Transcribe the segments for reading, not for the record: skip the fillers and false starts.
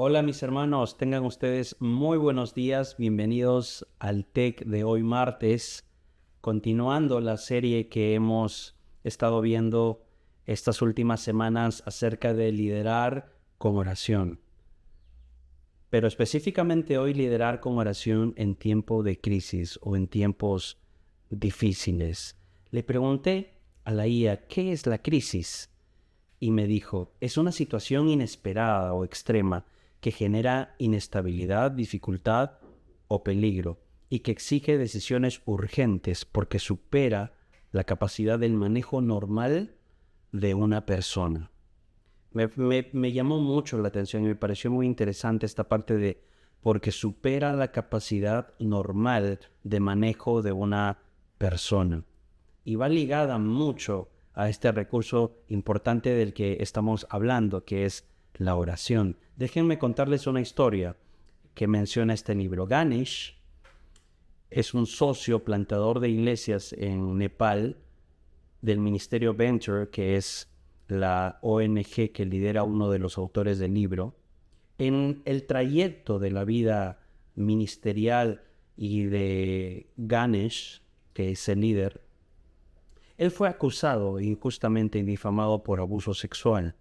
Hola mis hermanos, tengan ustedes muy buenos días, bienvenidos al TEC de hoy martes, continuando la serie que hemos estado viendo estas últimas semanas acerca de liderar con oración. Pero específicamente hoy liderar con oración en tiempo de crisis o en tiempos difíciles. Le pregunté a la IA, ¿qué es la crisis? Y me dijo, es una situación inesperada o extrema que genera inestabilidad, dificultad o peligro y que exige decisiones urgentes porque supera la capacidad del manejo normal de una persona. Me llamó mucho la atención y me pareció muy interesante esta parte de porque supera la capacidad normal de manejo de una persona. Y va ligada mucho a este recurso importante del que estamos hablando, que es la oración. Déjenme contarles una historia que menciona este libro. Ganesh es un socio plantador de iglesias en Nepal del Ministerio Venture, que es la ONG que lidera uno de los autores del libro. En el trayecto de la vida ministerial y de Ganesh, que es el líder, él fue acusado injustamente y difamado por abuso sexual,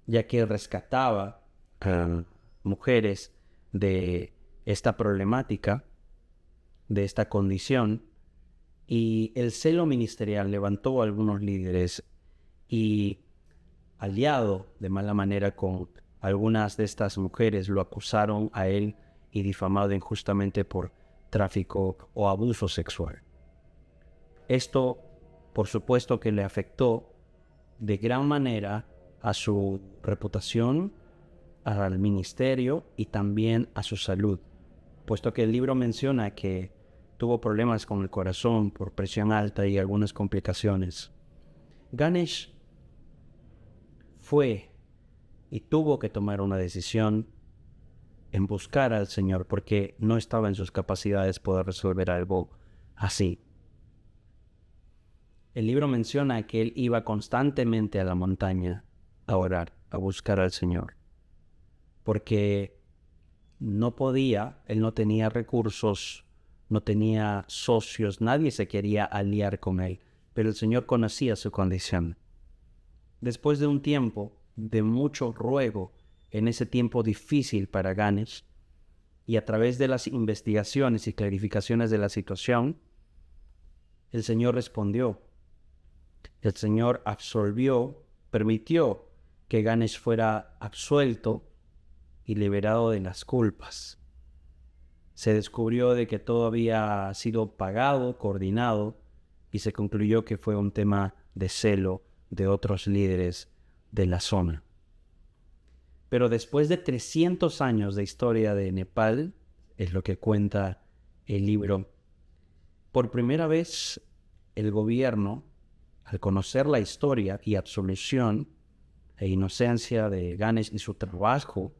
ya que rescataba a mujeres de esta problemática, de esta condición, y el celo ministerial levantó a algunos líderes y, aliado de mala manera con algunas de estas mujeres, lo acusaron a él y difamado injustamente por tráfico o abuso sexual. Esto, por supuesto, que le afectó de gran manera a su reputación, al ministerio y también a su salud, puesto que el libro menciona que tuvo problemas con el corazón por presión alta y algunas complicaciones. Ganesh fue y tuvo que tomar una decisión en buscar al Señor porque no estaba en sus capacidades poder resolver algo así. El libro menciona que él iba constantemente a la montaña a orar, a buscar al Señor, porque no podía, él no tenía recursos, no tenía socios, nadie se quería aliar con él, pero el Señor conocía su condición. Después de un tiempo de mucho ruego, en ese tiempo difícil para Ganesh, y a través de las investigaciones y clarificaciones de la situación, el Señor respondió. El Señor absolvió, permitió que Ganesh fuera absuelto y liberado de las culpas. Se descubrió de que todo había sido pagado, coordinado, y se concluyó que fue un tema de celo de otros líderes de la zona. Pero después de 300 años de historia de Nepal, es lo que cuenta el libro, por primera vez el gobierno, al conocer la historia y absolución e inocencia de Ganesh y su trabajo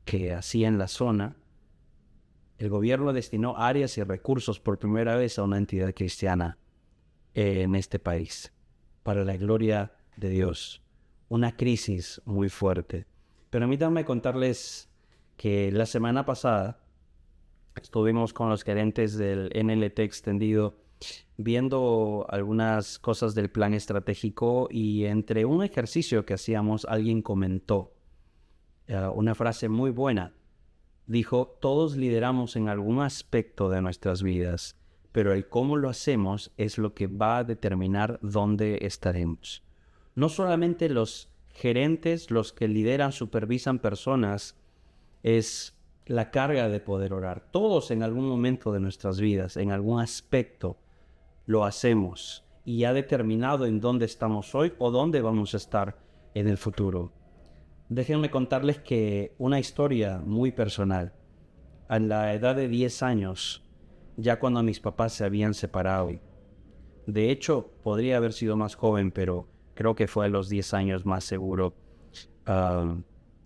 que hacía en la zona, el gobierno destinó áreas y recursos por primera vez a una entidad cristiana en este país, para la gloria de Dios. Una crisis muy fuerte. Permítanme contarles que la semana pasada estuvimos con los gerentes del NLT extendido viendo algunas cosas del plan estratégico y entre un ejercicio que hacíamos alguien comentó una frase muy buena. Dijo, todos lideramos en algún aspecto de nuestras vidas, pero el cómo lo hacemos es lo que va a determinar dónde estaremos. No solamente los gerentes, los que lideran, supervisan personas, es la carga de poder orar. Todos en algún momento de nuestras vidas, en algún aspecto, lo hacemos y ha determinado en dónde estamos hoy o dónde vamos a estar en el futuro. Déjenme contarles que una historia muy personal. A la edad de 10 años, ya cuando mis papás se habían separado, de hecho, podría haber sido más joven, pero creo que fue a los 10 años más seguro.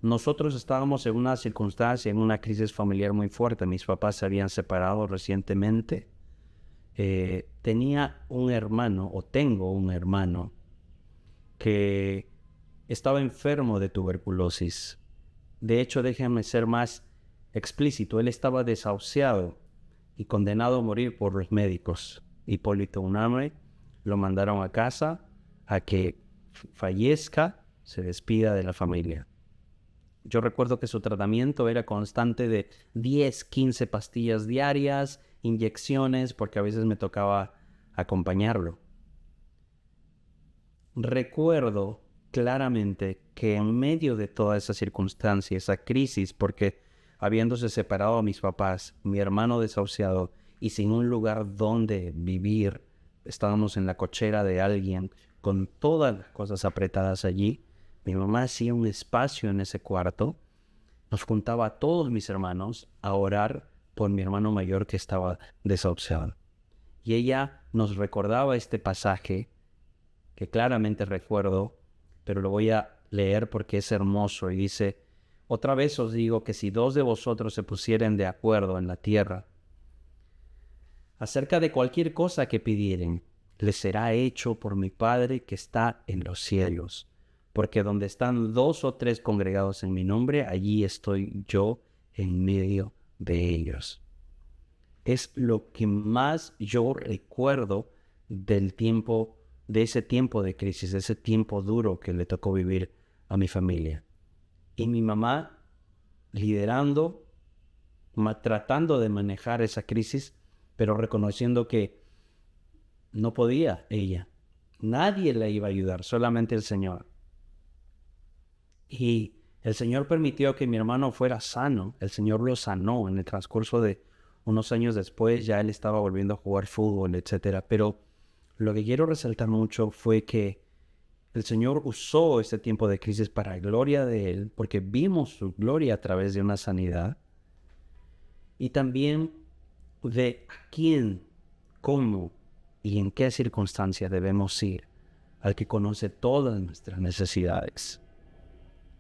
Nosotros estábamos en una circunstancia, en una crisis familiar muy fuerte. Mis papás se habían separado recientemente. Tenía un hermano, o tengo un hermano, que estaba enfermo de tuberculosis. De hecho, déjenme ser más explícito, él estaba desahuciado y condenado a morir por los médicos. Hipólito Unanue lo mandaron a casa a que fallezca, se despida de la familia. Yo recuerdo que su tratamiento era constante de 10, 15 pastillas diarias, inyecciones, porque a veces me tocaba acompañarlo. Recuerdo claramente que en medio de toda esa circunstancia, esa crisis, porque habiéndose separado a mis papás, mi hermano desahuciado y sin un lugar donde vivir, estábamos en la cochera de alguien con todas las cosas apretadas allí. Mi mamá hacía un espacio en ese cuarto, nos juntaba a todos mis hermanos a orar por mi hermano mayor que estaba desahuciado. Y ella nos recordaba este pasaje que claramente recuerdo, pero lo voy a leer porque es hermoso y dice: otra vez os digo que si 2 de vosotros se pusieren de acuerdo en la tierra acerca de cualquier cosa que pidieren, les será hecho por mi Padre que está en los cielos. Porque donde están 2 o 3 congregados en mi nombre, allí estoy yo en medio de ellos. Es lo que más yo recuerdo del tiempo, de ese tiempo de crisis, de ese tiempo duro que le tocó vivir a mi familia. Y mi mamá liderando, tratando de manejar esa crisis, pero reconociendo que no podía ella. Nadie la iba a ayudar, solamente el Señor. Y el Señor permitió que mi hermano fuera sano. El Señor lo sanó en el transcurso de unos años después. Ya él estaba volviendo a jugar fútbol, etc. Pero lo que quiero resaltar mucho fue que el Señor usó este tiempo de crisis para gloria de Él, porque vimos su gloria a través de una sanidad. Y también de a quién, cómo y en qué circunstancias debemos ir al que conoce todas nuestras necesidades.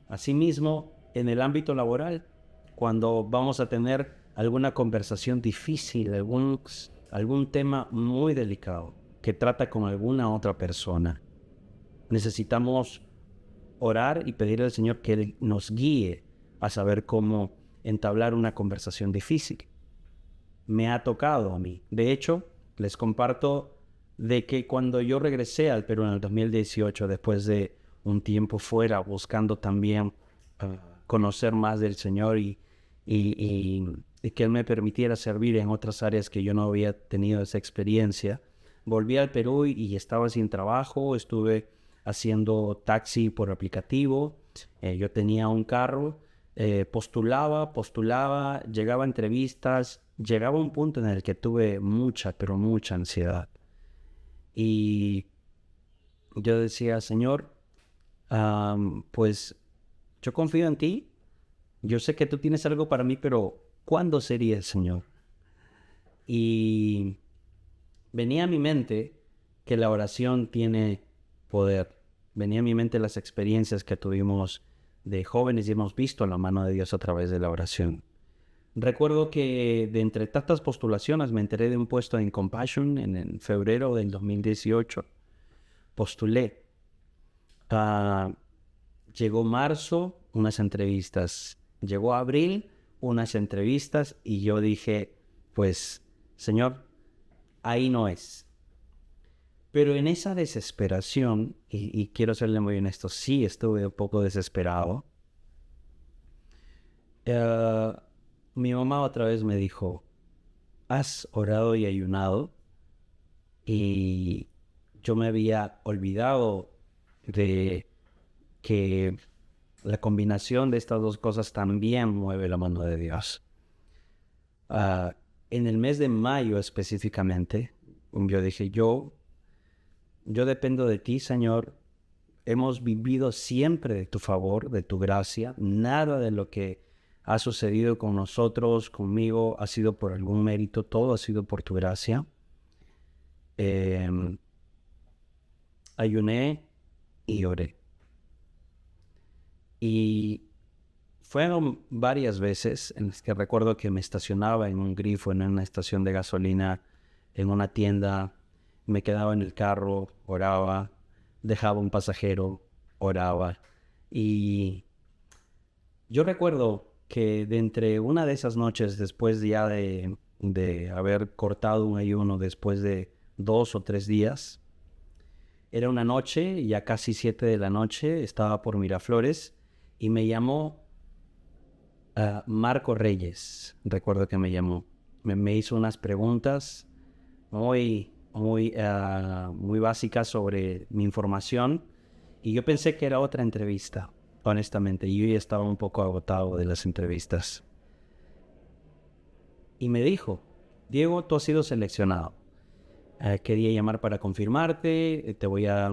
Asimismo, en el ámbito laboral, cuando vamos a tener alguna conversación difícil, algún tema muy delicado que trata con alguna otra persona, necesitamos orar y pedir al Señor que Él nos guíe a saber cómo entablar una conversación difícil. Me ha tocado a mí. De hecho, les comparto de que cuando yo regresé al Perú en el 2018, después de un tiempo fuera, buscando también conocer más del Señor y que Él me permitiera servir en otras áreas que yo no había tenido esa experiencia, volví al Perú y estaba sin trabajo, estuve haciendo taxi por aplicativo, yo tenía un carro, postulaba, llegaba a entrevistas, llegaba a un punto en el que tuve mucha, pero mucha ansiedad. Y yo decía: Señor, pues yo confío en ti, yo sé que tú tienes algo para mí, pero ¿cuándo sería el Señor? Y venía a mi mente que la oración tiene poder. Venía a mi mente las experiencias que tuvimos de jóvenes y hemos visto la mano de Dios a través de la oración. Recuerdo que de entre tantas postulaciones me enteré de un puesto en Compassion en febrero del 2018. Postulé. Llegó marzo, unas entrevistas. Llegó abril, unas entrevistas y yo dije: pues, Señor, ahí no es. Pero en esa desesperación, y quiero serle muy honesto, sí estuve un poco desesperado. Mi mamá otra vez me dijo: has orado y ayunado. Y yo me había olvidado de que la combinación de estas dos cosas también mueve la mano de Dios. En el mes de mayo específicamente, yo dije: yo dependo de ti, Señor. Hemos vivido siempre de tu favor, de tu gracia. Nada de lo que ha sucedido con nosotros, conmigo, ha sido por algún mérito. Todo ha sido por tu gracia. Ayuné y oré. Y fueron varias veces en las que recuerdo que me estacionaba en un grifo, en una estación de gasolina, en una tienda, me quedaba en el carro, oraba, dejaba un pasajero, oraba. Y Yo recuerdo que de entre una de esas noches, después ya de haber cortado un ayuno, después de 2 o 3 días, era una noche, ya casi 7 de la noche, estaba por Miraflores y me llamó Marco Reyes. Recuerdo que me llamó. Me hizo unas preguntas muy básicas sobre mi información y yo pensé que era otra entrevista, honestamente. Yo ya estaba un poco agotado de las entrevistas. Y me dijo, Diego, tú has sido seleccionado. Quería llamar para confirmarte,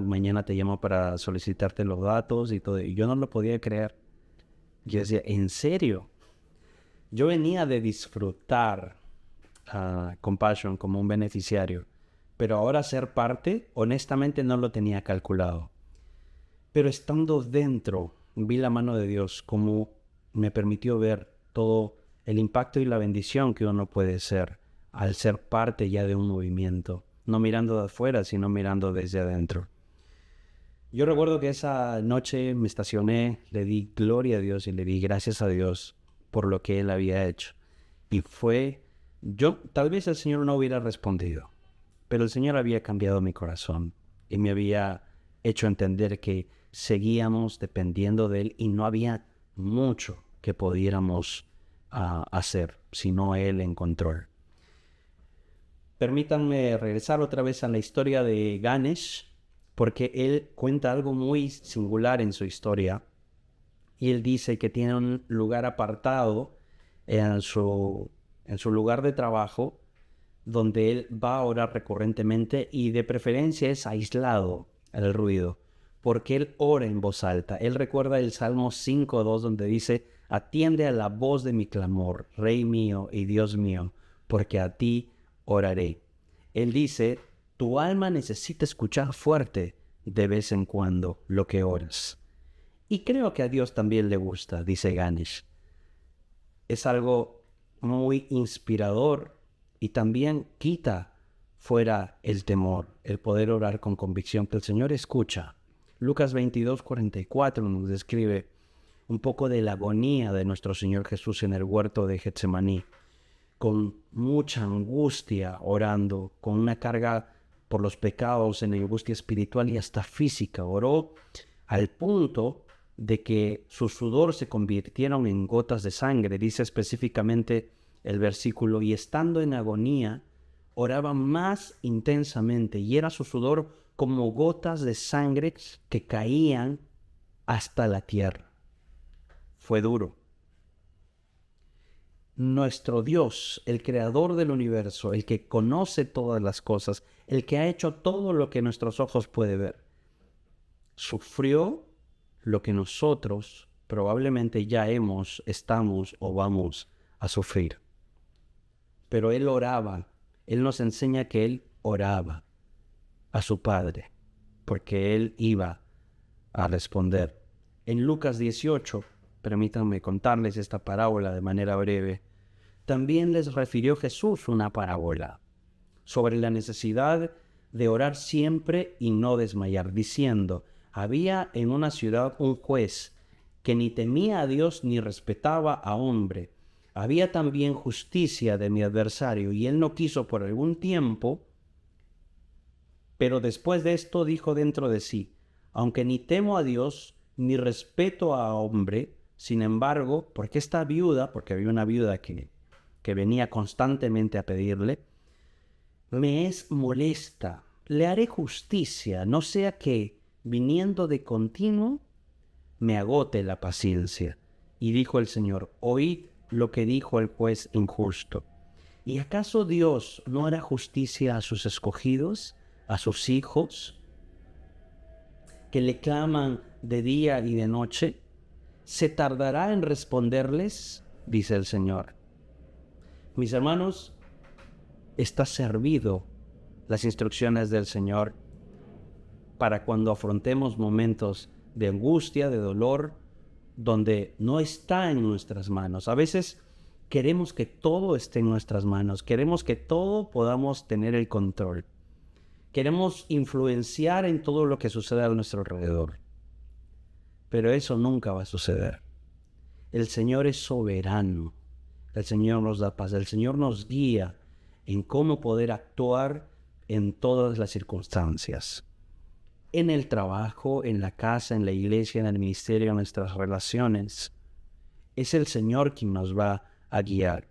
mañana te llamo para solicitarte los datos y todo. Y yo no lo podía creer. Yo decía, ¿en serio? Yo venía de disfrutar Compassion como un beneficiario, pero ahora ser parte, honestamente no lo tenía calculado. Pero estando dentro, vi la mano de Dios como me permitió ver todo el impacto y la bendición que uno puede ser al ser parte ya de un movimiento, no mirando de afuera, sino mirando desde adentro. Yo recuerdo que esa noche me estacioné, le di gloria a Dios y le di gracias a Dios por lo que Él había hecho. Y tal vez el Señor no hubiera respondido, pero el Señor había cambiado mi corazón y me había hecho entender que seguíamos dependiendo de Él y no había mucho que pudiéramos hacer, sino Él en control. Permítanme regresar otra vez a la historia de Ganesh, porque él cuenta algo muy singular en su historia. Y él dice que tiene un lugar apartado en su lugar de trabajo, donde él va a orar recurrentemente y de preferencia es aislado al ruido, porque él ora en voz alta. Él recuerda el Salmo 5:2 donde dice, atiende a la voz de mi clamor, Rey mío y Dios mío, porque a ti oraré. Él dice, tu alma necesita escuchar fuerte de vez en cuando lo que oras. Y creo que a Dios también le gusta, dice Ganesh. Es algo muy inspirador y también quita fuera el temor, el poder orar con convicción que el Señor escucha. Lucas 22:44 nos describe un poco de la agonía de nuestro Señor Jesús en el huerto de Getsemaní, con mucha angustia orando, con una carga por los pecados, en angustia espiritual y hasta física. Oró al punto de que su sudor se convirtieron en gotas de sangre. Dice específicamente el versículo, y estando en agonía, oraba más intensamente, y era su sudor como gotas de sangre que caían hasta la tierra. Fue duro. Nuestro Dios, el creador del universo, el que conoce todas las cosas, el que ha hecho todo lo que nuestros ojos pueden ver, sufrió lo que nosotros probablemente ya estamos o vamos a sufrir. Pero Él oraba. Él nos enseña que Él oraba a su Padre, porque Él iba a responder. En Lucas 18, permítanme contarles esta parábola de manera breve, también les refirió Jesús una parábola sobre la necesidad de orar siempre y no desmayar, diciendo, había en una ciudad un juez que ni temía a Dios ni respetaba a hombre. Había también justicia de mi adversario, y él no quiso por algún tiempo, pero después de esto dijo dentro de sí, aunque ni temo a Dios ni respeto a hombre, sin embargo, porque había una viuda que venía constantemente a pedirle, me es molesta, le haré justicia, no sea que, viniendo de continuo, me agote la paciencia. Y dijo el Señor, oíd lo que dijo el juez injusto. ¿Y acaso Dios no hará justicia a sus escogidos, a sus hijos, que le claman de día y de noche? ¿Se tardará en responderles? Dice el Señor. Mis hermanos, está servido las instrucciones del Señor para cuando afrontemos momentos de angustia, de dolor, donde no está en nuestras manos. A veces queremos que todo esté en nuestras manos, queremos que todo podamos tener el control. Queremos influenciar en todo lo que sucede a nuestro alrededor. Pero eso nunca va a suceder. El Señor es soberano. El Señor nos da paz. El Señor nos guía en cómo poder actuar en todas las circunstancias. En el trabajo, en la casa, en la iglesia, en el ministerio, en nuestras relaciones. Es el Señor quien nos va a guiar.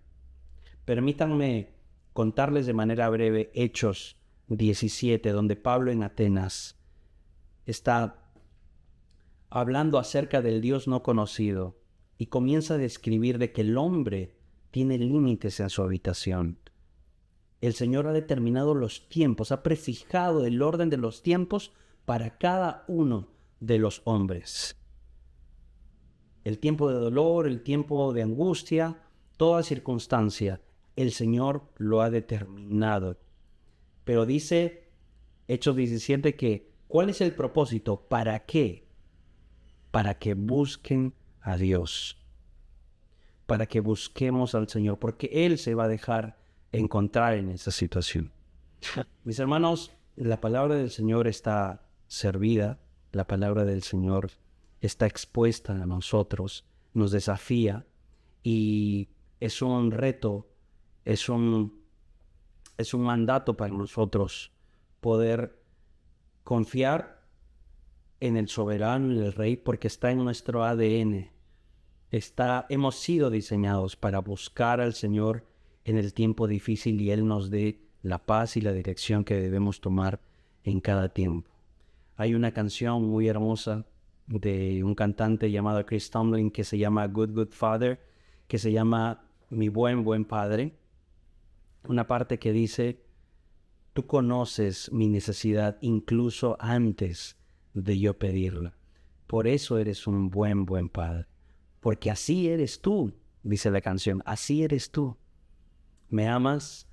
Permítanme contarles de manera breve Hechos 17, donde Pablo en Atenas está hablando acerca del Dios no conocido y comienza a describir de que el hombre tiene límites en su habitación. El Señor ha determinado los tiempos, ha prefijado el orden de los tiempos para cada uno de los hombres. El tiempo de dolor, el tiempo de angustia, toda circunstancia, el Señor lo ha determinado. Pero dice Hechos 17 que, ¿cuál es el propósito? ¿Para qué? Para que busquen a Dios. Para que busquemos al Señor, porque Él se va a dejar encontrar en esa situación. Mis hermanos, la palabra del Señor está servida, la palabra del Señor está expuesta a nosotros, nos desafía y es un reto, es un mandato para nosotros poder confiar en el soberano, en el Rey, porque está en nuestro ADN. Hemos sido diseñados para buscar al Señor en el tiempo difícil y Él nos dé la paz y la dirección que debemos tomar en cada tiempo. Hay una canción muy hermosa de un cantante llamado Chris Tomlin que se llama Good Good Father, que se llama Mi Buen Buen Padre. Una parte que dice: tú conoces mi necesidad incluso antes de yo pedirla. Por eso eres un buen buen padre. Porque así eres tú, dice la canción, así eres tú. Me amas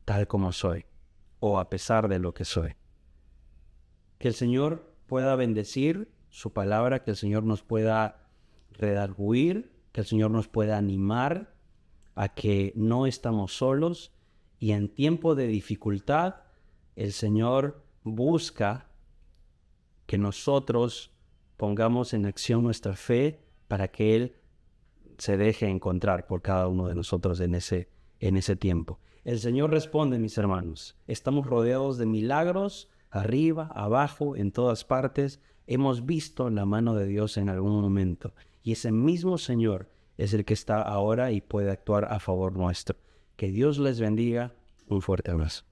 tal como soy, o a pesar de lo que soy. Que el Señor pueda bendecir su palabra, que el Señor nos pueda redarguir, que el Señor nos pueda animar a que no estamos solos y en tiempo de dificultad el Señor busca que nosotros pongamos en acción nuestra fe para que Él se deje encontrar por cada uno de nosotros en ese tiempo. El Señor responde, mis hermanos. Estamos rodeados de milagros, arriba, abajo, en todas partes. Hemos visto la mano de Dios en algún momento. Y ese mismo Señor es el que está ahora y puede actuar a favor nuestro. Que Dios les bendiga. Un fuerte abrazo.